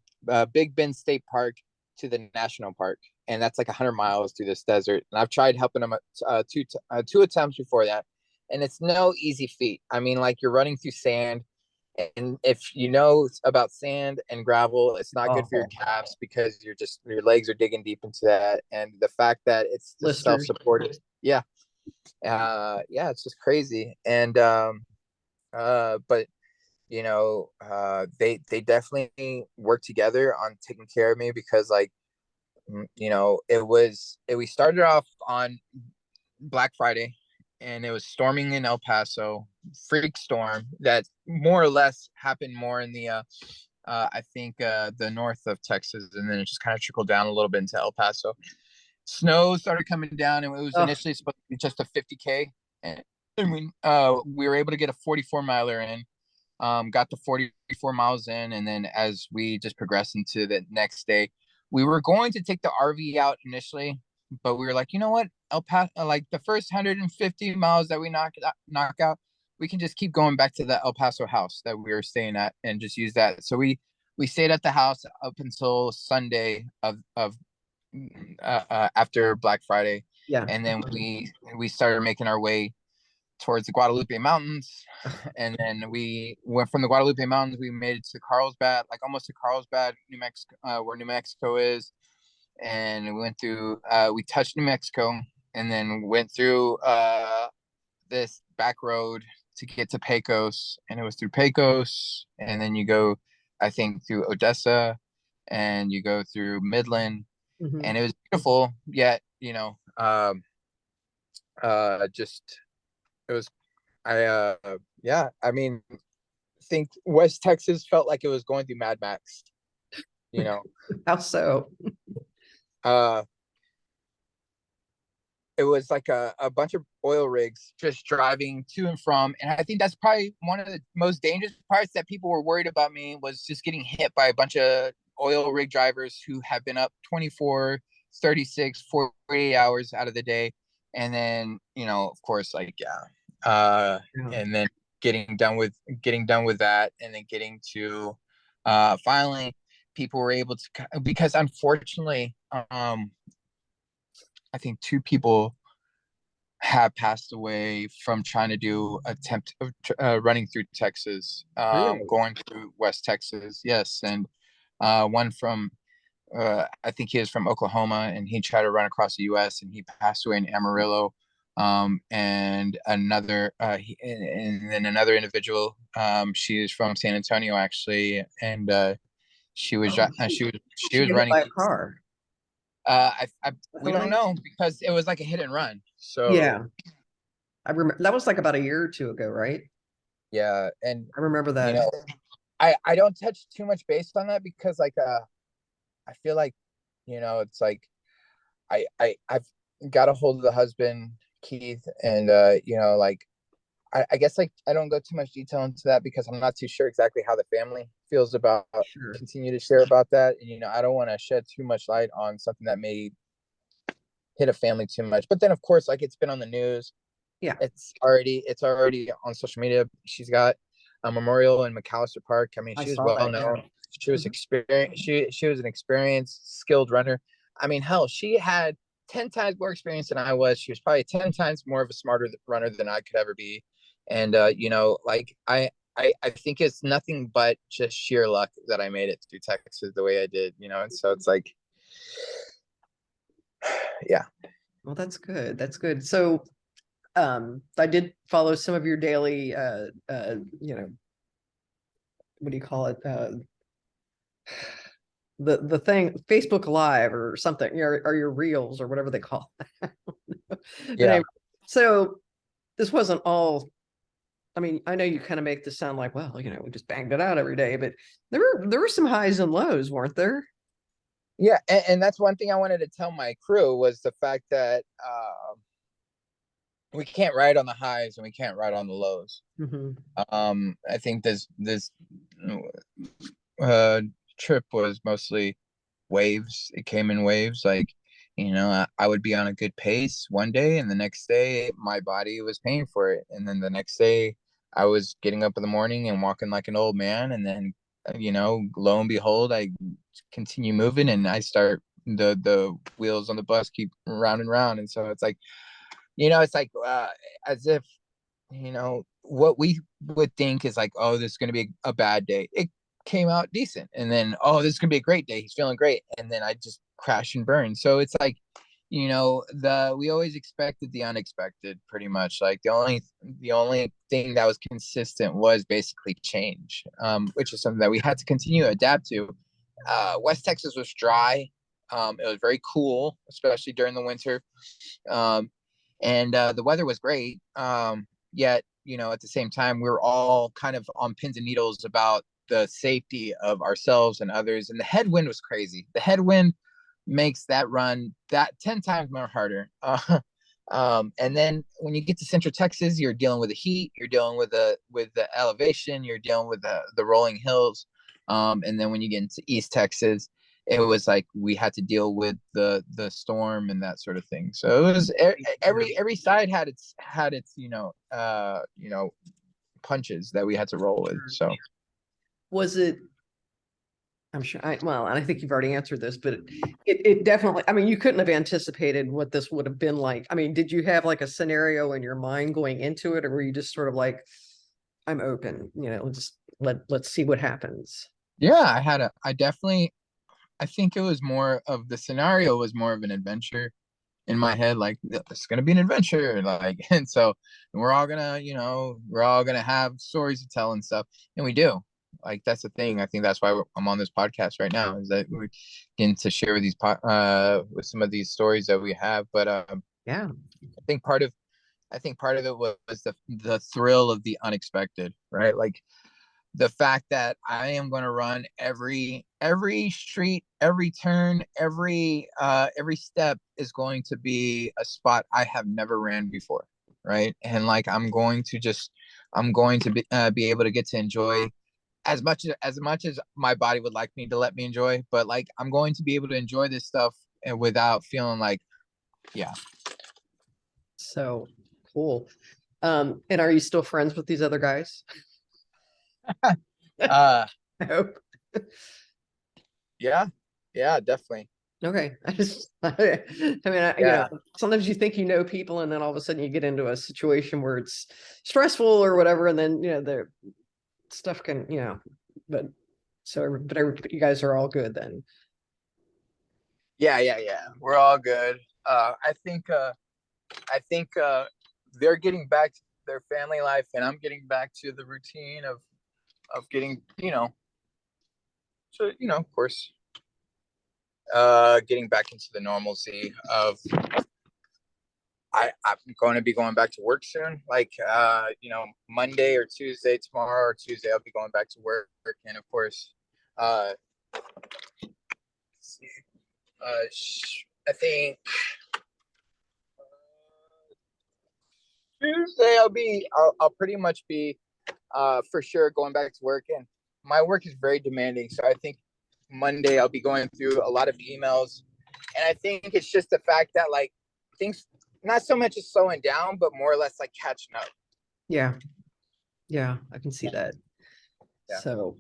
B: Big Bend State Park to the national park, and that's like 100 miles through this desert. And I've tried helping him two attempts before that, and it's no easy feat. I mean, like, you're running through sand, and if you know about sand and gravel, it's not good for your
A: Awful.
B: calves because your legs are digging deep into that. And the fact that it's just
A: Blisters.
B: self-supported, yeah, yeah, it's just crazy. And but you know, they definitely work together on taking care of me, because like, you know, we started off on Black Friday, and it was storming in El Paso, freak storm that more or less happened more in the I think the north of Texas, and then it just kind of trickled down a little bit into El Paso. Snow started coming down, and it was
A: Oh,
B: initially supposed to be just a 50K, and we were able to get a 44 miler in. Got the 44 miles in, and then as we just progressed into the next day, we were going to take the RV out initially, but we were like, you know what, El Paso, like the first 150 miles that we knock out, we can just keep going back to the El Paso house that we were staying at and just use that. So we stayed at the house up until Sunday of after Black Friday.
A: Yeah.
B: And then we started making our way towards the Guadalupe Mountains, and then we went from the Guadalupe Mountains. We made it to Carlsbad, like almost to Carlsbad, New Mexico, where New Mexico is, and we went through. We touched New Mexico, and then went through this back road to get to Pecos, and it was through Pecos, and then you go, I think, through Odessa, and you go through Midland,
A: Mhm.
B: and it was beautiful. Yet, just it was yeah, I mean, I think West Texas felt like it was going through Mad Max, you know.
A: How so?
B: Uh it was like a bunch of oil rigs just driving to and from, and I think that's probably one of the most dangerous parts that people were worried about me, was just getting hit by a bunch of oil rig drivers who have been up 24, 36, 48 hours out of the day. And then, of course, like, yeah,
A: Yeah.
B: and then getting done with that, and then getting to finally people were able to, because unfortunately, I think two people have passed away from trying to do attempt of running through Texas,
A: Really?
B: going through West Texas. Yes, and one from I think he is from Oklahoma, and he tried to run across the U.S. and he passed away in Amarillo. And then another individual. She is from San Antonio, actually, and she was
A: Oh,
B: she
A: she
B: was
A: got hit
B: running.
A: by a car. That's
B: We
A: what I
B: don't
A: mean.
B: know, because it was like a hit and run. So
A: Yeah. I remember that was like about a year or two ago, right?
B: yeah, and
A: I remember
B: you
A: that.
B: know, I don't touch too much based on that, because like I feel like, it's like I've got a hold of the husband, Keith, and like I guess, like, I don't go too much detail into that because I'm not too sure exactly how the family feels about
A: Sure.
B: continue to share about that. And I don't want to shed too much light on something that may hit a family too much. But then, of course, like, it's been on the news.
A: Yeah.
B: It's already on social media. She's got a memorial in McAllister Park. I mean,
A: I
B: she was
A: saw
B: well
A: that. Yeah.
B: known. She was
A: Mhm.
B: experienced. She was an experienced, skilled runner. I mean, hell, she had 10 times more experience than I was. She was probably 10 times more of a smarter runner than I could ever be. And like, I think it's nothing but just sheer luck that I made it through Texas the way I did. And so it's like, yeah.
A: Well, that's good. That's good. So, I did follow some of your daily, what do you call it? The thing, Facebook Live or something, or your reels or whatever they call it. But
B: Yeah.
A: anyway, so this wasn't all. I mean, I know you kind of make this sound like, well, we just banged it out every day, but there were some highs and lows, weren't there?
B: Yeah, and that's one thing I wanted to tell my crew, was the fact that we can't ride on the highs and we can't ride on the lows.
A: Hmm.
B: I think this uh, trip was mostly waves. It came in waves. Like, I would be on a good pace one day, and the next day my body was paying for it, and then the next day I was getting up in the morning and walking like an old man, and then lo and behold, I continue moving, and I start the wheels on the bus keep round and round, and so it's like, it's like, as if, what we would think is like, oh, this is going to be a bad day. It came out decent. And then, oh, this is going to be a great day. He's feeling great. And then I just crash and burn. So it's like, we always expected the unexpected, pretty much. Like, the only thing that was consistent was basically change, which is something that we had to continue to adapt to. West Texas was dry. It was very cool, especially during the winter. Um, and the weather was great. Yet, at the same time, we were all kind of on pins and needles about the safety of ourselves and others. And the headwind was crazy. The headwind makes that run that 10 times more harder. And then when you get to Central Texas, you're dealing with the heat, you're dealing with the elevation, you're dealing with the rolling hills. And then when you get into East Texas, it was like we had to deal with the storm and that sort of thing. So it was every side had its punches that we had to roll with.
A: Sure.
B: So
A: Was it? I'm sure well, and I think you've already answered this, but it definitely, I mean, you couldn't have anticipated what this would have been like. I mean, did you have like a scenario in your mind going into it, or were you just sort of like, I'm open, just let's see what happens?
B: Yeah, I think it was more of the scenario was more of an adventure in my head, like it's gonna be an adventure, like, and so we're all gonna, we're all gonna have stories to tell and stuff, and we do. Like that's the thing. I think that's why I'm on this podcast right now, is that we're getting to share with with some of these stories that we have. But
A: Yeah.
B: I think part of it was the thrill of the unexpected, right? Like the fact that I am going to run every street, every turn, every step is going to be a spot I have never ran before, right? And like I'm going to be able to get to enjoy as much as my body would like me to let me enjoy, but like I'm going to be able to enjoy this stuff and without feeling like, yeah.
A: So cool. And are you still friends with these other guys?
B: uh
A: I hope.
B: yeah, yeah, definitely.
A: Okay. I just, I mean,
B: Yeah.
A: sometimes you think you know people, and then all of a sudden you get into a situation where it's stressful or whatever, and then the stuff can, but but you guys are all good then.
B: Yeah, yeah, yeah. We're all good. I think they're getting back to their family life, and I'm getting back to the routine of getting, of course, getting back into the normalcy of I'm going to be going back to work soon. Like, Monday or Tuesday, tomorrow or Tuesday, I'll be going back to work, and of course, uh, I think Tuesday I'll pretty much be for sure going back to work, and my work is very demanding, so I think Monday I'll be going through a lot of emails, and I think it's just the fact that like things not so much as slowing down, but more or less like catching up.
A: Yeah. Yeah, I can see that.
B: Yeah.
A: So,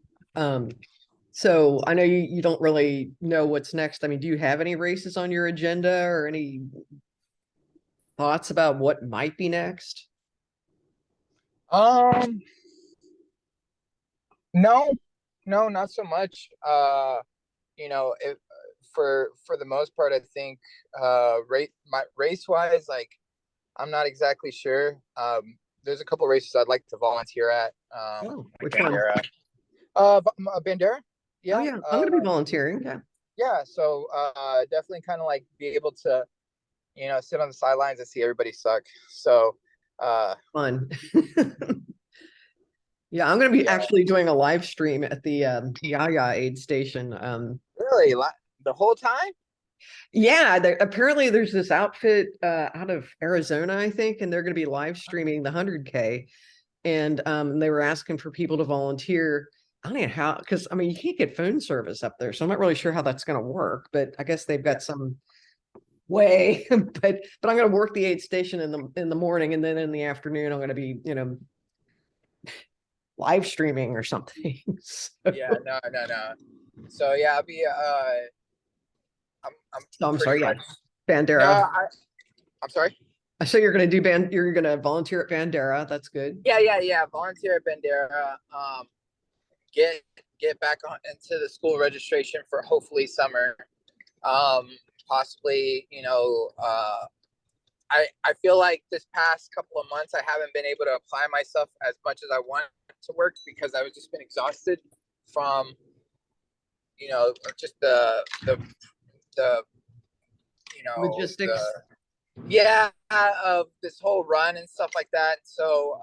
A: so I know you don't really know what's next. I mean, do you have any races on your agenda or any thoughts about what might be next?
B: Um, no, no, not so much. If for the most part, I think race wise, like I'm not exactly sure. There's a couple races I'd like to volunteer at.
A: Oh,
B: Like
A: which one?
B: Bandera. Bandera.
A: Oh
B: Yeah.
A: yeah, I'm going to be volunteering. Yeah.
B: Yeah. So definitely kind of like be able to, sit on the sidelines and see everybody suck. So
A: Fun. Yeah, I'm going to be
B: yeah,
A: actually doing a live stream at the Yaya aid station.
B: really, the whole time.
A: Yeah, apparently there's this outfit out of Arizona, I think, and they're going to be live streaming the 100K. And they were asking for people to volunteer. I don't know how, because I mean, you can't get phone service up there, so I'm not really sure how that's going to work. But I guess they've
B: Yeah.
A: got some way. But I'm going to work the aid station in the morning, and then in the afternoon I'm going to be live streaming or something.
B: Yeah. No. No. No. So yeah, I'll be. I'm
A: So I'm
B: pretty
A: sorry. Yeah,
B: much. No.
A: Bandera.
B: I'm sorry.
A: So you're going to do band. You're going to volunteer at Bandera. That's good.
B: Yeah. Yeah. Yeah. Volunteer at Bandera. Get get back on into the school registration for hopefully summer. Um, Possibly, I feel like this past couple of months I haven't been able to apply myself as much as I want to work because I've just been exhausted from just the
A: Logistics.
B: the yeah of this whole run and stuff like that. So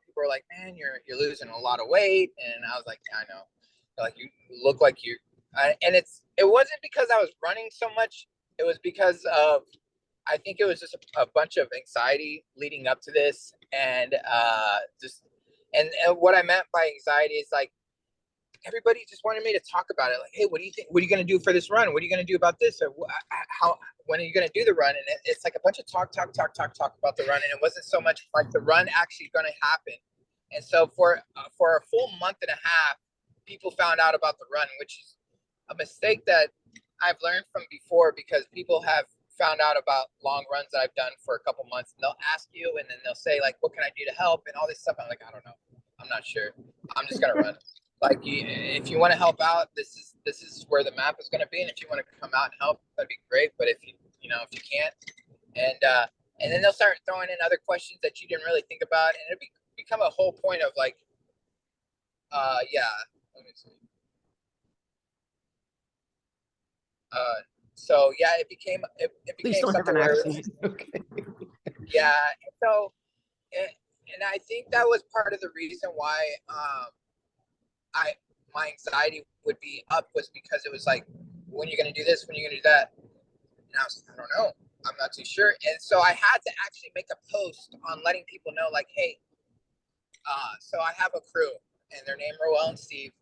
B: people are like, man, you're losing a lot of weight, and I was like, yeah, I know. They're like, you look like and it wasn't because I was running so much. It was because of I think it was just a bunch of anxiety leading up to this, and and what I meant by anxiety is like everybody just wanted me to talk about it. Like, hey, what do you think? What are you going to do for this run? What are you going to do about this? Or how? When are you going to do the run? And it's like a bunch of talk about the run, and it wasn't so much like the run actually going to happen. And so for a full month and a half, people found out about the run, which is a mistake that I've learned from before, because people have found out about long runs that I've done for a couple months, and they'll ask you, and then they'll say like, "What can I do to help?" and all this stuff. I'm like, I don't know. I'm not sure. I'm just gonna run. Like, if you want to help out, this is where the map is going to be, and if you want to come out and help, that'd be great. But if if you can't, and then they'll start throwing in other questions that you didn't really think about, and it'll become a whole point of like, yeah. Let me see. So yeah, it
A: Please
B: became
A: don't have
B: something
A: an
B: where,
A: accident. Okay.
B: yeah. So and I think that was part of the reason why I my anxiety would be up, was because it was like, when you're gonna do this, when you're gonna do that, and I don't know, I'm not too sure, and so I had to actually make a post on letting people know, like, hey, so I have a crew, and their name Roel and Steve,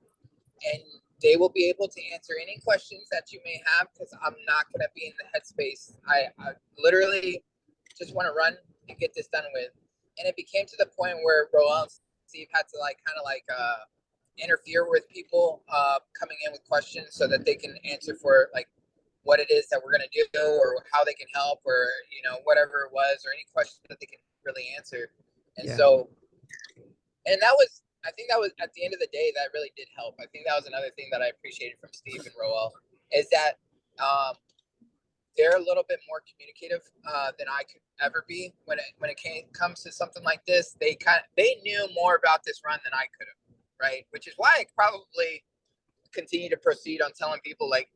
B: and they will be able to answer any questions that you may have, because I'm not going to be in the headspace. I literally just want to run and get this done with. And it became to the point where Roel and Steve had to like kind of like interfere with people coming in with questions, so that they can answer for like what it is that we're going to do, or how they can help, or whatever it was, or any questions that they can really answer. And
A: Yeah.
B: so, and that was, I think that was, at the end of the day, that really did help. I think that was another thing that I appreciated from Steve and Roel, is that they're a little bit more communicative than I could ever be when it comes to something like this. They knew more about this run than I could have, right? Which is why I probably continue to proceed on telling people, like,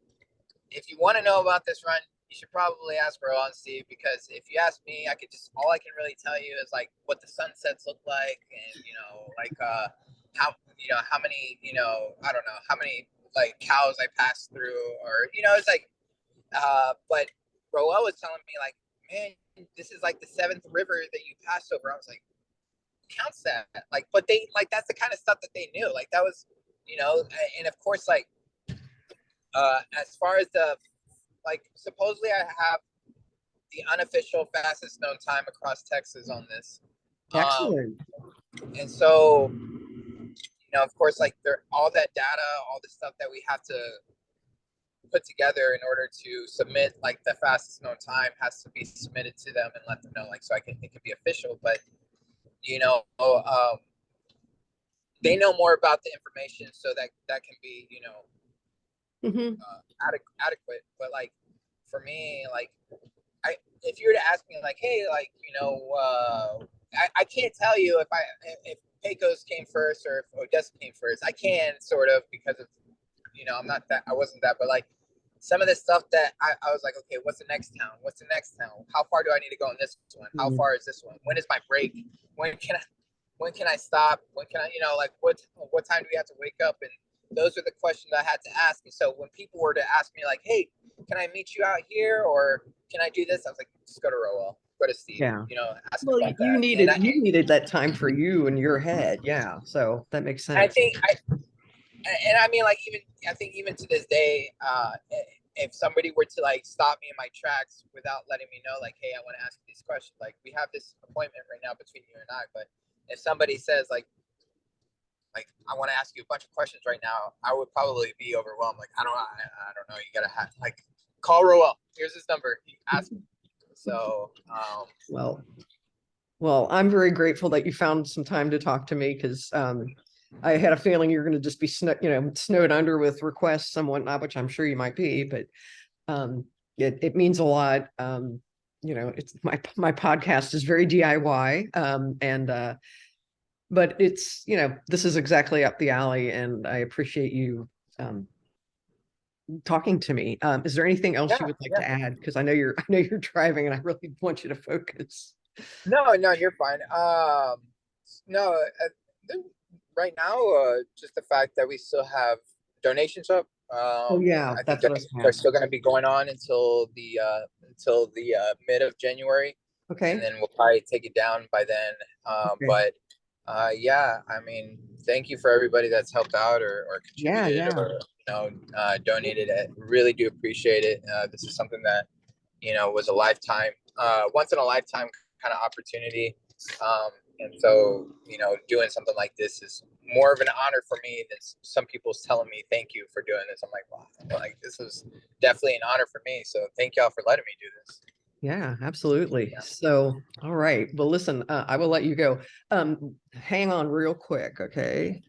B: if you want to know about this run, you should probably ask Roel and Steve, because if you ask me, all I can really tell you is like what the sunsets look like, and like how many I don't know how many like cows I passed through, or it's like but Roel was telling me like, man, this is like the seventh river that you passed over. I was like, counts that, like, but they like, that's the kind of stuff that they knew, like that was and of course, like as far as the, like, supposedly I have the unofficial fastest known time across Texas on this.
A: Excellent.
B: And so, of course, like, there, all that data, all the stuff that we have to put together in order to submit like the fastest known time has to be submitted to them and let them know, like, so it can be official. But they know more about the information, so that can be
A: Hmm.
B: adequate. But like, for me, like, if you were to ask me like, hey, like, I can't tell you if Pecos came first or if Odessa came first. I can, sort of, because of I'm not that, I wasn't that, but like, some of the stuff that I was like, okay, what's the next town? What's the next town? How far do I need to go in this one? How far is this one? When is my break? When can I stop? When can I, like, what time do we have to wake up? And those are the questions I had to ask. And so when people were to ask me like, hey, can I meet you out here, or can I do this? I was like, just go to Roel, go to Steve,
A: Yeah.
B: ask
A: Well,
B: about
A: you
B: that. And
A: needed that time for you in your head. Yeah. So that makes
B: I
A: sense.
B: think I mean, like, I think even to this day, if somebody were to like stop me in my tracks without letting me know, like, hey, I want to ask you these questions, like, we have this appointment right now between you and I, but if somebody says like, I want to ask you a bunch of questions right now, I would probably be overwhelmed. Like, I don't know. You gotta like, call Roel. Here's his number. Ask him. So,
A: Well, I'm very grateful that you found some time to talk to me, because I had a feeling you're going to just be snowed under with requests and whatnot, which I'm sure you might be, but it means a lot. It's my podcast is very DIY, and but it's this is exactly up the alley, and I appreciate you talking to me. Is there anything else you
B: yeah,
A: would like
B: yeah.
A: to add? Because I know you're driving, and I really want you to focus.
B: No, you're fine. No, right now, just the fact that we still have donations up.
A: Oh yeah,
B: I think
A: that's what I was
B: donations
A: gonna
B: are
A: ask.
B: still going to be going on until the mid of January, and
A: Okay.
B: then we'll probably take it down by then.
A: Okay.
B: But yeah, I mean, thank you for everybody that's helped out, or
A: Yeah,
B: contributed,
A: yeah.
B: or donated. I really do appreciate it. This is something that was a lifetime, once in a lifetime kind of opportunity. And so, doing something like this is more of an honor for me than some people's telling me thank you for doing this. I'm like, wow, like this is definitely an honor for me. So thank y'all for letting me do this.
A: Yeah, absolutely. So, all right. Well, listen, I will let you go. Hang on real quick, okay?